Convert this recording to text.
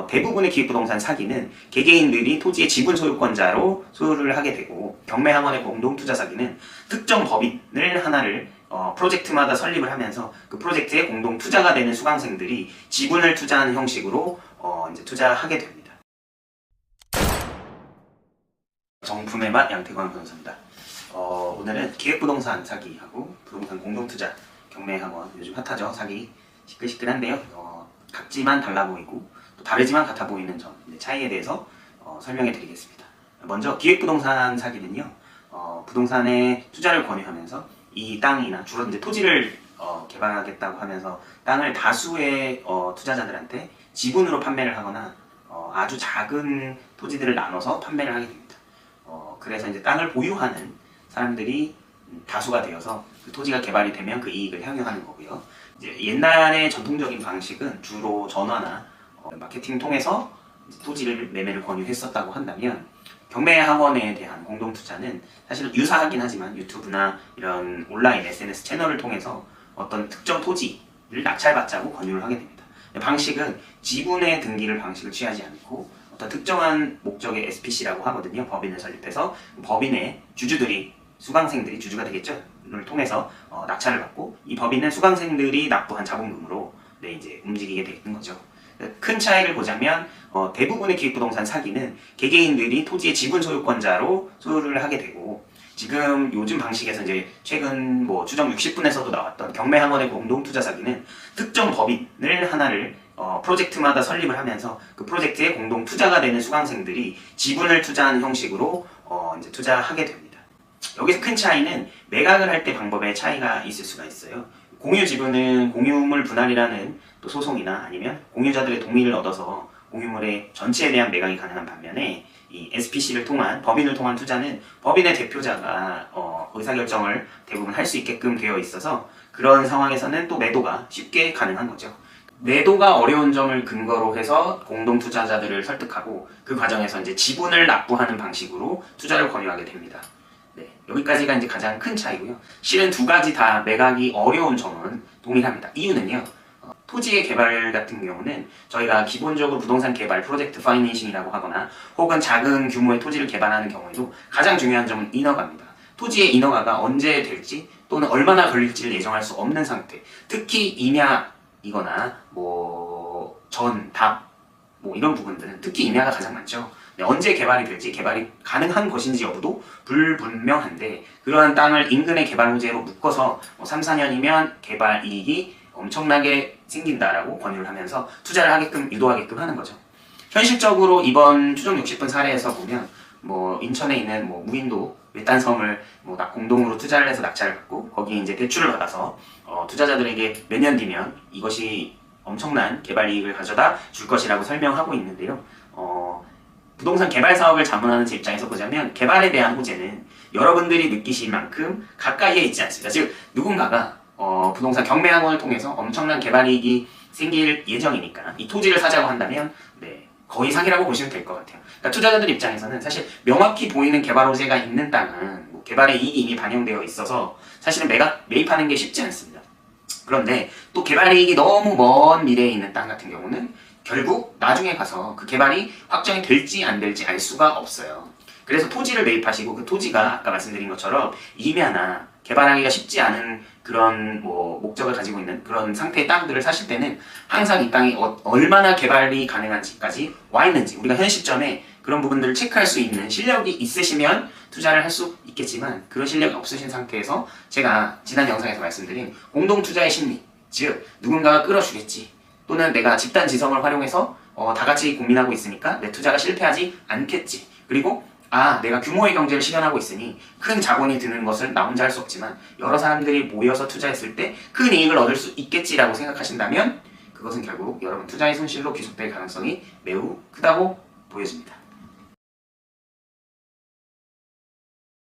대부분의 기획부동산 사기는 개개인들이 토지의 지분 소유권자로 소유를 하게 되고, 경매학원의 공동투자 사기는 특정 법인을 하나를 프로젝트마다 설립을 하면서 그 프로젝트에 공동투자가 되는 수강생들이 지분을 투자하는 형식으로 이제 투자하게 됩니다. 정품의 맛 양태광 변호사입니다. 오늘은 기획부동산 사기하고 부동산 공동투자 경매학원, 요즘 핫하죠. 사기 시끌시끌한데요. 같지만 달라 보이고 또 다르지만 같아 보이는 점, 차이에 대해서 설명해 드리겠습니다. 먼저 기획부동산 사기는요, 부동산에 투자를 권유하면서 이 땅이나 주로 이제 토지를 개발하겠다고 하면서 땅을 다수의 투자자들한테 지분으로 판매를 하거나 아주 작은 토지들을 나눠서 판매를 하게 됩니다. 그래서 이제 땅을 보유하는 사람들이 다수가 되어서 그 토지가 개발이 되면 그 이익을 향유하는 거고요. 이제 옛날의 전통적인 방식은 주로 전화나 마케팅 통해서 토지를 매매를 권유했었다고 한다면, 경매학원에 대한 공동투자는 사실은 유사하긴 하지만 유튜브나 이런 온라인 SNS 채널을 통해서 어떤 특정 토지를 낙찰받자고 권유를 하게 됩니다. 방식은 지분의 등기를 방식을 취하지 않고 어떤 특정한 목적의 SPC라고 하거든요. 법인을 설립해서 법인의 주주들이, 수강생들이 주주가 되겠죠. 를 통해서 낙찰을 받고, 이 법인은 수강생들이 납부한 자본금으로 이제 움직이게 되는 거죠. 큰 차이를 보자면 대부분의 기획부동산 사기는 개개인들이 토지의 지분 소유권자로 소유를 하게 되고, 지금 요즘 방식에서 이제 최근 추정 60분에서도 나왔던 경매학원의 공동투자 사기는 특정 법인을 하나를 프로젝트마다 설립을 하면서 그 프로젝트에 공동투자가 되는 수강생들이 지분을 투자하는 형식으로 이제 투자하게 됩니다. 여기서 큰 차이는 매각을 할 때 방법의 차이가 있을 수가 있어요. 공유 지분은 공유물 분할이라는 또 소송이나 아니면 공유자들의 동의를 얻어서 공유물의 전체에 대한 매각이 가능한 반면에, 이 SPC를 통한, 법인을 통한 투자는 법인의 대표자가 의사결정을 대부분 할 수 있게끔 되어 있어서 그런 상황에서는 또 매도가 쉽게 가능한 거죠. 매도가 어려운 점을 근거로 해서 공동투자자들을 설득하고 그 과정에서 이제 지분을 납부하는 방식으로 투자를 권유하게 됩니다. 여기까지가 이제 가장 큰 차이고요. 실은 두 가지 다 매각이 어려운 점은 동일합니다. 이유는요, 토지의 개발 같은 경우는 저희가 기본적으로 부동산 개발 프로젝트 파이낸싱이라고 하거나 혹은 작은 규모의 토지를 개발하는 경우에도 가장 중요한 점은 인허가입니다. 토지의 인허가가 언제 될지 또는 얼마나 걸릴지를 예정할 수 없는 상태, 특히 임야이거나 답 이런 부분들은 특히 임야가 가장 많죠. 언제 개발이 될지, 개발이 가능한 것인지 여부도 불분명한데, 그러한 땅을 인근의 개발 호재로 묶어서 3, 4년이면 개발 이익이 엄청나게 생긴다라고 권유를 하면서 투자를 하게끔, 유도하게끔 하는 거죠. 현실적으로 이번 추정 60분 사례에서 보면 인천에 있는 무인도 외딴섬을 공동으로 투자를 해서 낙찰을 받고 거기에 이제 대출을 받아서 투자자들에게 몇 년 뒤면 이것이 엄청난 개발 이익을 가져다 줄 것이라고 설명하고 있는데요. 부동산 개발 사업을 자문하는 제 입장에서 보자면 개발에 대한 호재는 여러분들이 느끼실 만큼 가까이에 있지 않습니다. 즉 누군가가 부동산 경매학원을 통해서 엄청난 개발 이익이 생길 예정이니까 이 토지를 사자고 한다면 거의 사기라고 보시면 될 것 같아요. 그러니까 투자자들 입장에서는 사실 명확히 보이는 개발 호재가 있는 땅은 개발의 이익이 이미 반영되어 있어서 사실은 매입하는 게 쉽지 않습니다. 그런데 또 개발 이익이 너무 먼 미래에 있는 땅 같은 경우는 결국 나중에 가서 그 개발이 확정이 될지 안 될지 알 수가 없어요. 그래서 토지를 매입하시고 그 토지가 아까 말씀드린 것처럼 임야나 개발하기가 쉽지 않은 그런 목적을 가지고 있는 그런 상태의 땅들을 사실 때는 항상 이 땅이 얼마나 개발이 가능한지까지 와 있는지, 우리가 현 시점에 그런 부분들을 체크할 수 있는 실력이 있으시면 투자를 할 수 있겠지만, 그런 실력이 없으신 상태에서 제가 지난 영상에서 말씀드린 공동투자의 심리, 즉 누군가가 끌어주겠지, 또는 내가 집단 지성을 활용해서 다 같이 고민하고 있으니까 내 투자가 실패하지 않겠지, 그리고 내가 규모의 경제를 실현하고 있으니 큰 자본이 드는 것을 나 혼자 할 수 없지만 여러 사람들이 모여서 투자했을 때 큰 이익을 얻을 수 있겠지라고 생각하신다면 그것은 결국 여러분 투자의 손실로 귀속될 가능성이 매우 크다고 보여집니다.